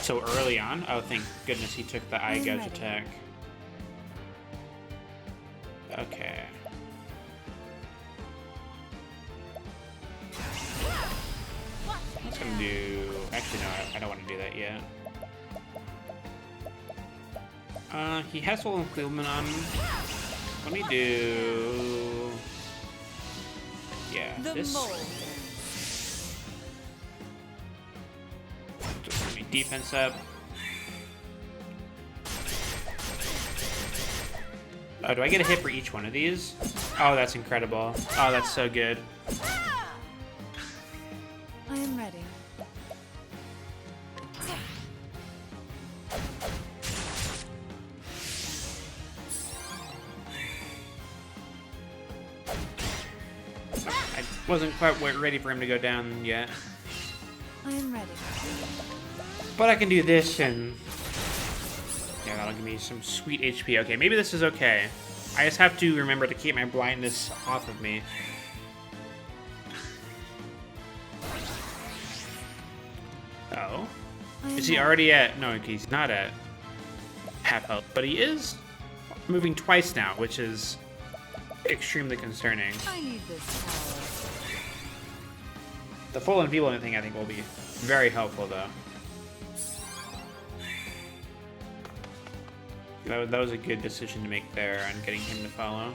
so early on. Oh, thank goodness he took the eye I'm gouge ready. attack. Okay. What's gonna do? Actually, no, I don't want to do that yet. He has full improvement on. Let me do. Yeah, The this. mold. Just let me defense up. Oh, do I get a hit for each one of these? Oh, that's incredible. Oh, that's so good. I am ready. I wasn't quite ready for him to go down yet. I am ready. But I can do this and... yeah, that'll give me some sweet HP. Okay, maybe this is okay. I just have to remember to keep my blindness off of me. Oh? I am Is he ready. already at... no, he's not at half health. But he is moving twice now, which is extremely concerning. I need this power. The full enfeeblement thing, I think, will be very helpful, though. That was a good decision to make there on getting him to follow.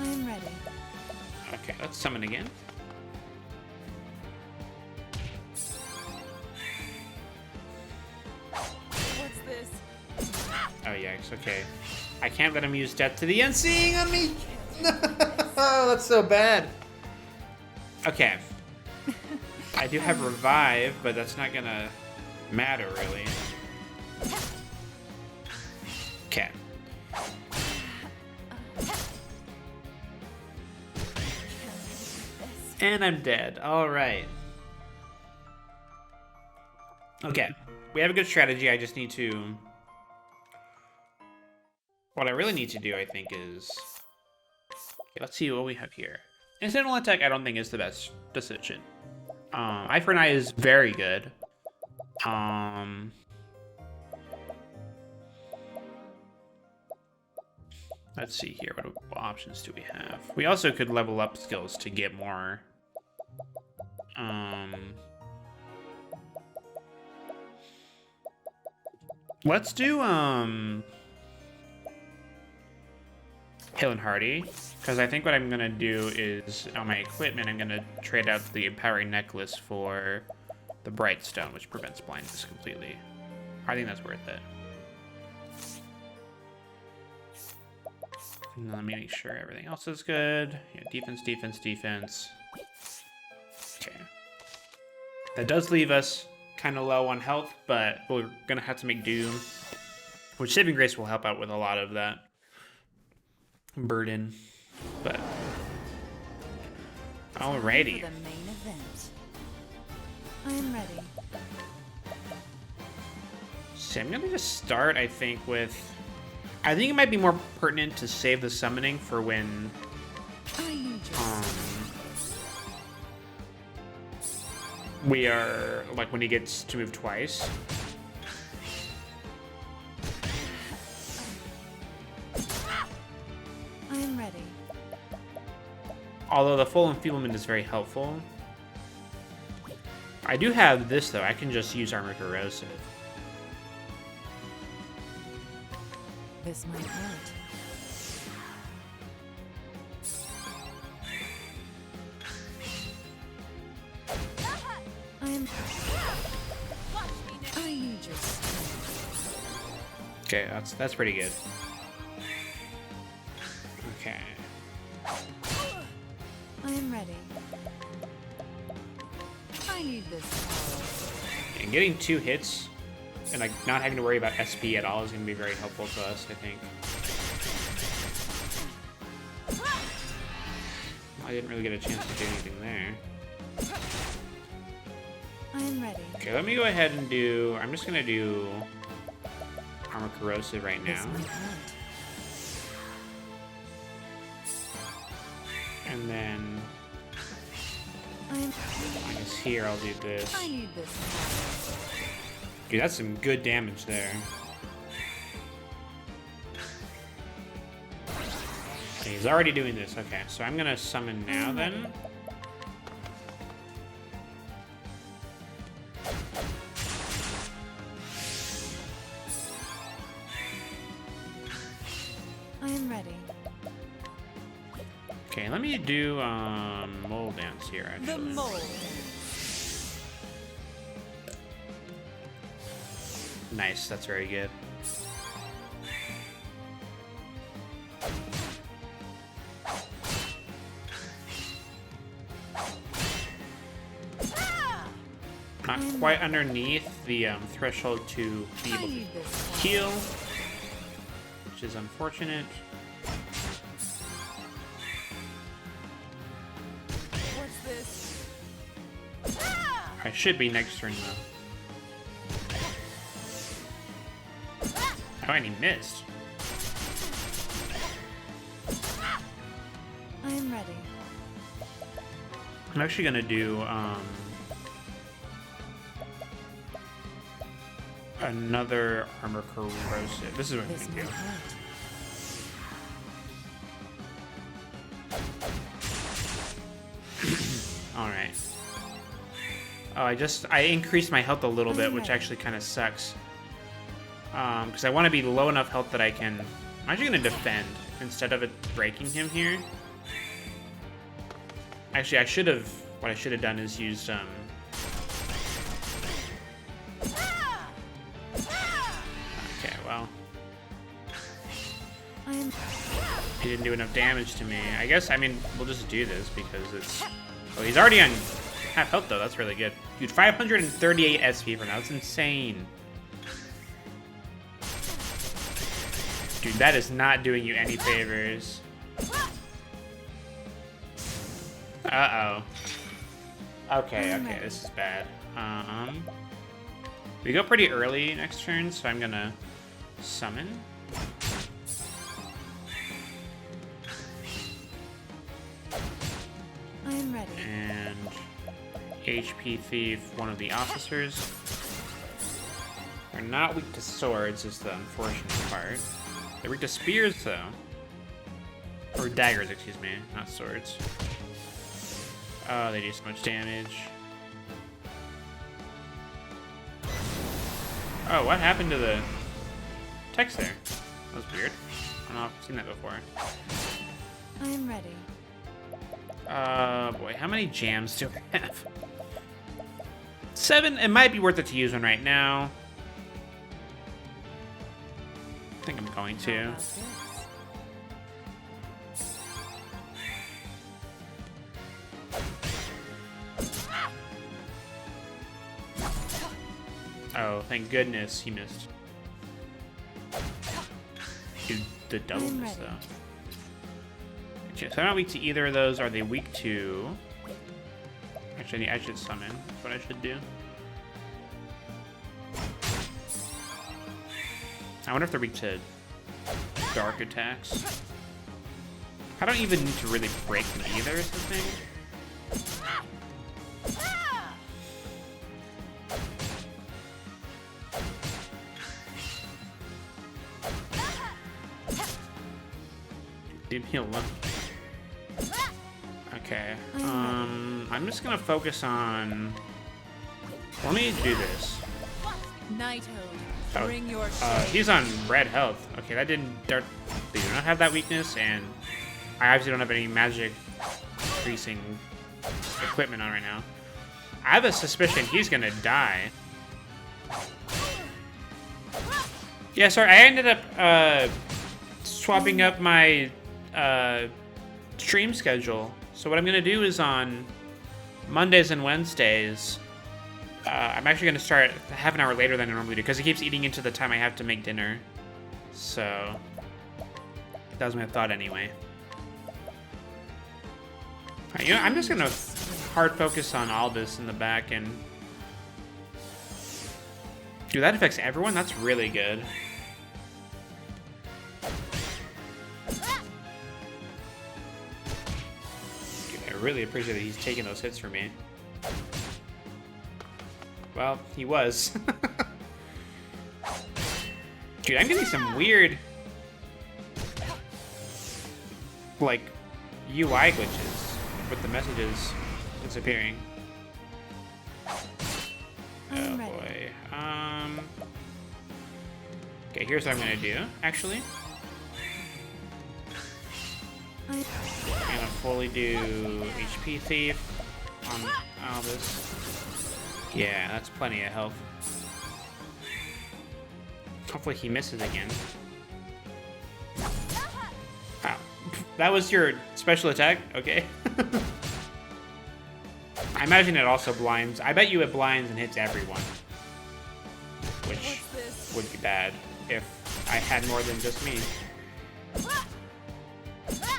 I am ready. Okay, let's summon again. What's this? Oh, yeah, it's okay. I can't let him use Death to the Unseeing on me! Oh, that's so bad. Okay. I do have Revive, but that's not gonna matter, really. Okay. And I'm dead. Alright. Okay. We have a good strategy. I just need to... what I really need to do, I think, is... okay, let's see what we have here. Incidental attack, I don't think is the best decision. Eye for an Eye is very good. Let's see here. What options do we have? We also could level up skills to get more. Let's do Hill and Hardy, because I think what I'm gonna do is on my equipment I'm gonna trade out the Empowering Necklace for the Bright Stone, which prevents blindness completely. I think that's worth it. And let me make sure everything else is good. Yeah, defense, defense, defense. Okay. That does leave us kind of low on health, but we're gonna have to make do. Which Saving Grace will help out with a lot of that burden. But alrighty. For the main event. I am ready. So I'm gonna just start, I think, with... I think it might be more pertinent to save the summoning for when... I need your we are... like, when he gets to move twice. I am ready. Although the full enfeeblement is very helpful. I do have this, though. I can just use Armor Corrosive. This might hurt. I am. Okay, that's pretty good. Okay. I am ready. I need this power. And getting 2 hits and like not having to worry about SP at all is going to be very helpful to us, I think. I didn't really get a chance to do anything there. I am ready. Okay, let me go ahead and do... I'm just going to do Armor Corrosive right This now. might hurt. And then... I am. I guess here I'll do this. I need this power. Dude, that's some good damage there. Okay, he's already doing this. Okay, so I'm going to summon now then. I am ready. Okay, let me do Mole Dance here, The actually. mold. Nice, that's very good. Not quite underneath the threshold to be I able to need this power. heal, which is unfortunate. What's this? I should be next turn though. Oh, and he missed. I am ready. I'm actually gonna do another Armor Corrosive. This is what I'm This gonna might do. hurt. All right. Oh, I increased my health a little bit, which actually kind of sucks. Because I want to be low enough health that I can. I'm actually gonna defend instead of it breaking him here. Actually, what I should have done is used Okay, well, I am. he didn't do enough damage to me. I guess, I mean, we'll just do this because it's... Oh, he's already on half health, though. That's really good. Dude, 538 SP for now. That's insane. Dude, that is not doing you any favors. Uh-oh. Okay, this is bad. We go pretty early next turn, so I'm gonna summon. I am ready. And HP Thief one of the officers. They're not weak to swords, is the unfortunate part. They're weak to spears, though. Or daggers, excuse me, not swords. Oh, they do so much damage. Oh, what happened to the text there? That was weird. I don't know if I've seen that before. I am ready. Boy, how many jams do I have? 7. It might be worth it to use one right now. I think I'm going How to. about this? Oh, thank goodness he missed. Dude, the double I'm miss, ready. though. Okay, so they're not weak to either of those. Are they weak to... Actually, I should summon. That's what I should do. I wonder if they're weak to dark attacks. I don't even need to really break them either, is the thing. Leave me alone. Okay. I'm just gonna focus on... Let me do this. Knighthood, Oh, bring your shade. he's on red health. Okay, that didn't... They do not have that weakness, and I obviously don't have any magic increasing equipment on right now. I have a suspicion he's gonna die. Yeah, sorry, I ended up swapping up my stream schedule. So what I'm gonna do is on Mondays and Wednesdays, I'm actually gonna start half an hour later than I normally do because it keeps eating into the time I have to make dinner. So that was my thought anyway. Alright, you know, I'm just gonna hard focus on Albus in the back and. Dude, that affects everyone? That's really good. Dude, I really appreciate that he's taking those hits for me. Well, he was. Dude, I'm getting some weird, like, UI glitches with the messages disappearing. Oh boy. Okay, here's what I'm gonna do, actually. I'm gonna fully do HP Thief on Albus. Yeah, that's plenty of health. Hopefully he misses again. Wow. That was your special attack? Okay. I imagine it also blinds. I bet you it blinds and hits everyone. Which would be bad if I had more than just me.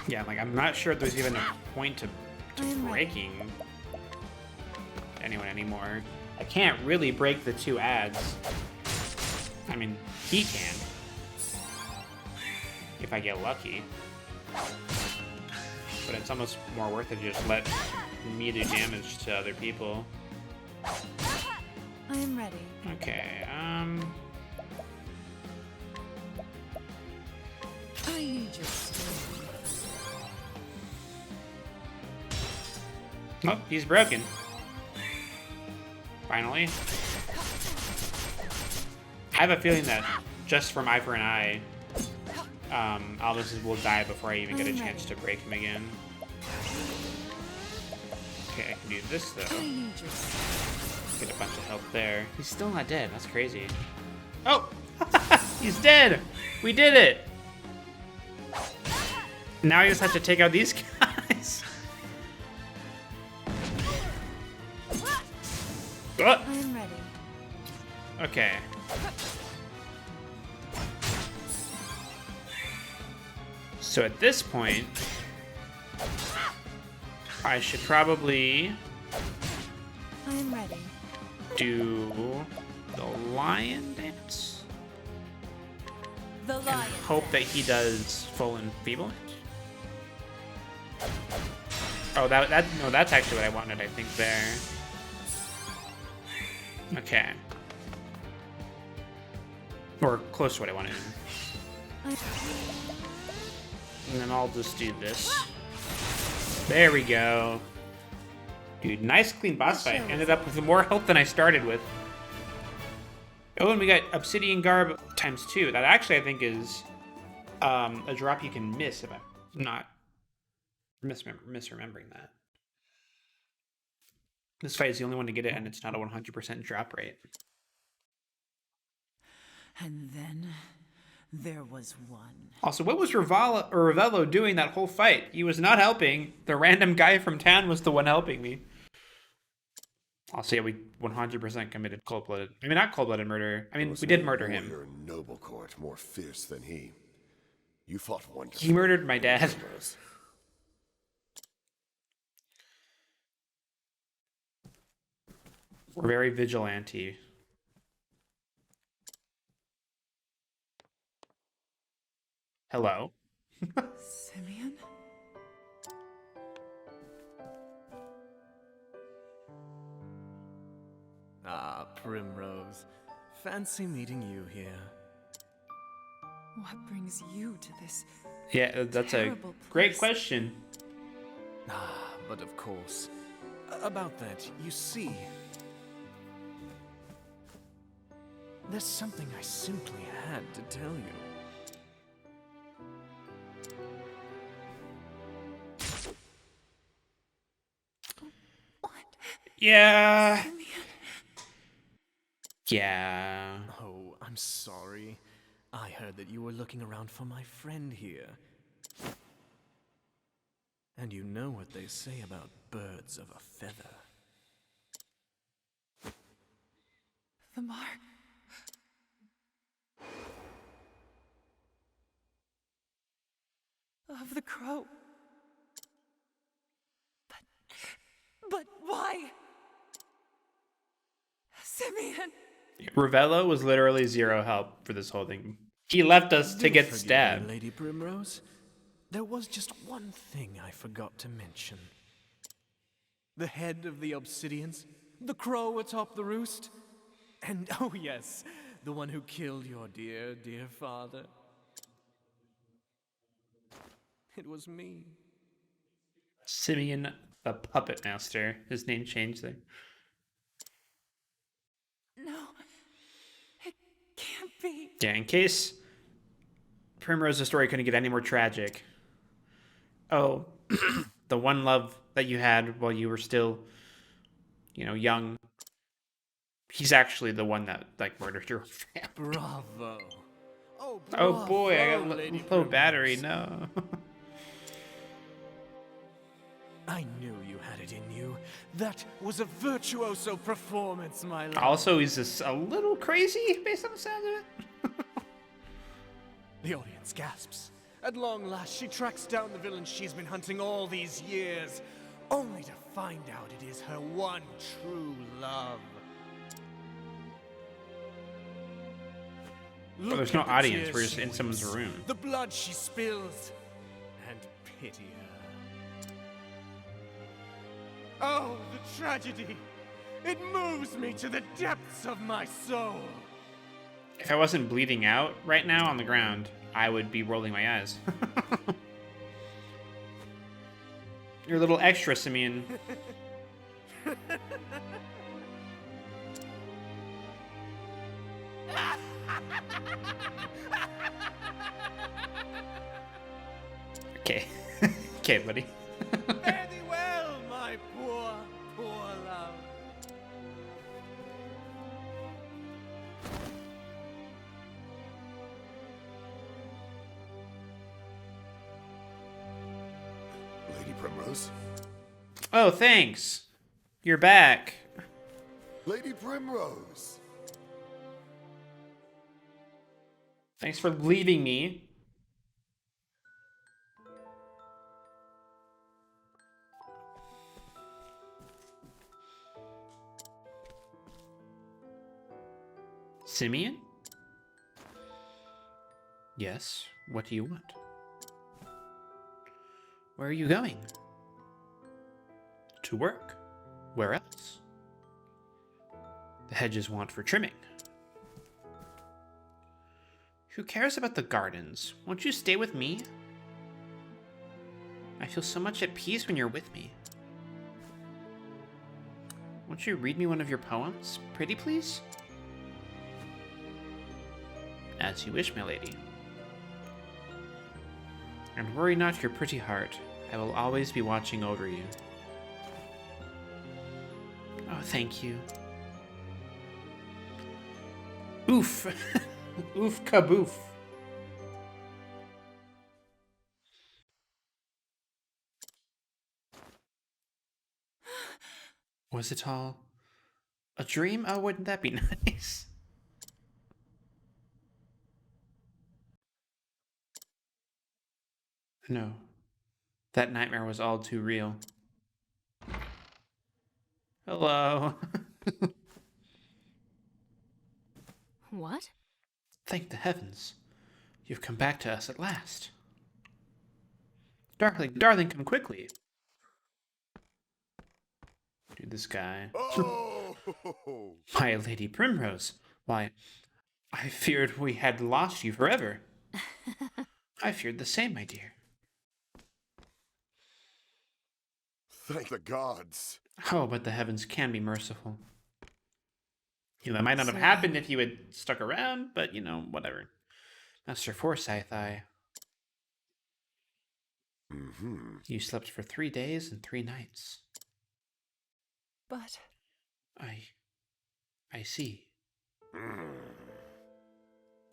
Yeah, like I'm not sure if there's even a point to breaking anyone anymore. I can't really break the two ads. I mean, he can. If I get lucky. But it's almost more worth it to just let me do damage to other people. I am ready. Okay, I need your strength. Oh, he's broken. Finally. I have a feeling that just from eye for an eye, Albus will die before I even get a chance to break him again. Okay, I can do this though. Get a bunch of health there. He's still not dead. That's crazy. Oh! He's dead! We did it! Now I just have to take out these guys. I am ready. Okay. So at this point, I should probably I am ready. do the lion dance The and lion. hope that he does full enfeeblement. Oh, no, that's actually what I wanted, I think, there. Okay. Or close to what I wanted. And then I'll just do this. There we go. Dude, nice clean boss fight. Ended up with more health than I started with. Oh, and we got Obsidian Garb ×2. That actually, I think, is a drop you can miss if I'm not misremembering that. This fight is the only one to get it, and it's not a 100% drop rate. And then there was one. Also, what was Ravello doing that whole fight? He was not helping. The random guy from town was the one helping me. Also, yeah, we 100% committed cold-blooded. I mean, not cold-blooded murder. I mean, we did murder him. You're in Noblecourt, more fierce than he. You fought wonderfully. He murdered my dad. We're very vigilante. Hello? Simeon? Ah, Primrose. Fancy meeting you here. What brings you to this? Yeah, that's a terrible great place? question. Ah, but of course. About that, you see. There's something I simply had to tell you. What? Yeah. Simeon? Yeah. Oh, I'm sorry. I heard that you were looking around for my friend here. And you know what they say about birds of a feather. The mark. Of the crow. But why? Simeon! Ravello was literally zero help for this whole thing. He left us to Do get forgive stabbed. me, Lady Primrose. There was just one thing I forgot to mention. The head of the Obsidians, the crow atop the roost, and oh yes, the one who killed your dear, dear father. It was me. Simeon the Puppet Master. His name changed there. No. It can't be. Yeah, in case Primrose's story couldn't get any more tragic. Oh, the one love that you had while you were still, young. He's actually the one that, murdered your family. Bravo. Oh, Oh boy, I got Lady low battery, Primrose. no. I knew you had it in you. That was a virtuoso performance, my love. Also, he's just a little crazy based on the sound of it. The audience gasps. At long last, she tracks down the villain she's been hunting all these years, only to find out it is her one true love. Oh, there's no audience. We're just in someone's room. The blood she spills, and pity her. Oh, the tragedy! It moves me to the depths of my soul. If I wasn't bleeding out right now on the ground, I would be rolling my eyes. You're a little extra, Simeon. Okay. Okay, buddy. Fare thee well, my poor, poor love. Lady Primrose? Oh, thanks. You're back. Lady Primrose! Thanks for leaving me. Simeon? Yes, what do you want? Where are you going? To work. Where else? The hedges want for trimming. Who cares about the gardens? Won't you stay with me? I feel so much at peace when you're with me. Won't you read me one of your poems? Pretty please? As you wish, my lady. And worry not your pretty heart. I will always be watching over you. Oh, thank you. Oof. Oof kaboof. Was it all a dream? Oh, wouldn't that be nice? No. That nightmare was all too real. Hello. What? Thank the heavens. You've come back to us at last. Darling, darling, come quickly. Dude, this guy. Oh! My Lady Primrose. Why, I feared we had lost you forever. I feared the same, my dear. Thank the gods. Oh, but the heavens can be merciful. That might not have So happened if you had stuck around, but, whatever. Master Forsyth, You slept for 3 days and 3 nights. But I see.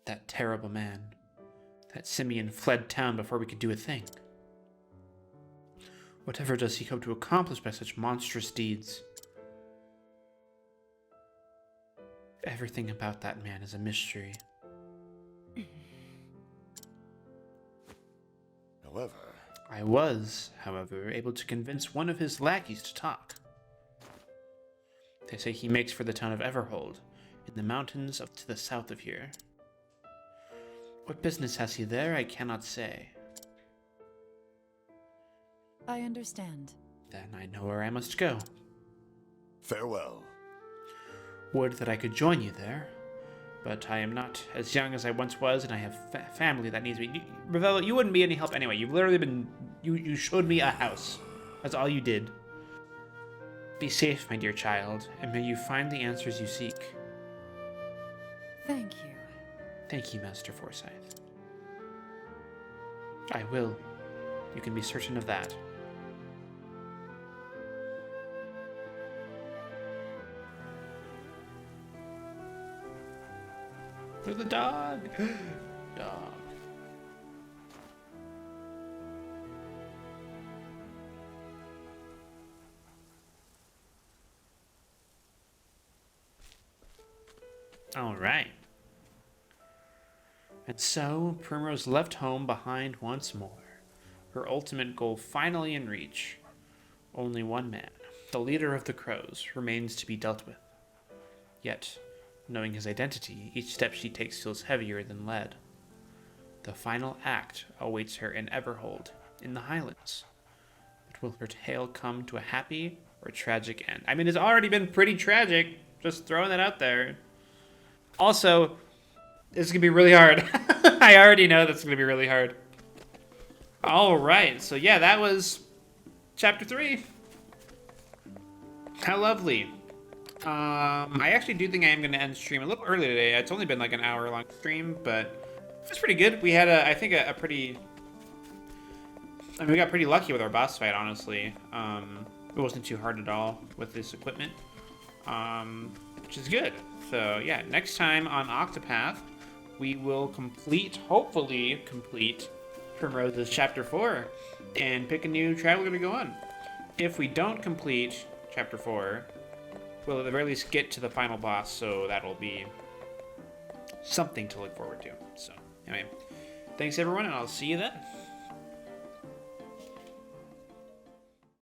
That terrible man. That Simeon fled town before we could do a thing. Whatever does he hope to accomplish by such monstrous deeds? Everything about that man is a mystery. I was, however, able to convince one of his lackeys to talk. They say he makes for the town of Everhold, in the mountains up to the south of here. What business has he there, I cannot say. I understand. Then I know where I must go. Farewell. Would that I could join you there, but I am not as young as I once was, and I have family that needs me. Ravello, you wouldn't be any help anyway. You've literally been... You showed me a house. That's all you did. Be safe, my dear child, and may you find the answers you seek. Thank you. Thank you, Master Forsyth. I will. You can be certain of that. There's the dog! Dog. Alright. And so, Primrose left home behind once more. Her ultimate goal finally in reach. Only one man, the leader of the Crows, remains to be dealt with. Yet, knowing his identity, each step she takes feels heavier than lead. The final act awaits her in Everhold, in the Highlands. But will her tale come to a happy or tragic end? I mean, it's already been pretty tragic, just throwing that out there. Also, this is going to be really hard. I already know that's going to be really hard. Alright, so yeah, that was Chapter 3. How lovely. I actually do think I am going to end stream a little early today. It's only been like an hour-long stream, but it's pretty good. We had, I think, a pretty... I mean, we got pretty lucky with our boss fight, honestly. It wasn't too hard at all with this equipment, which is good. So, yeah, next time on Octopath, we will hopefully complete Primrose's Chapter 4 and pick a new traveler to go on. If we don't complete Chapter 4, we'll at the very least get to the final boss, so that'll be something to look forward to. So, anyway, thanks everyone, and I'll see you then.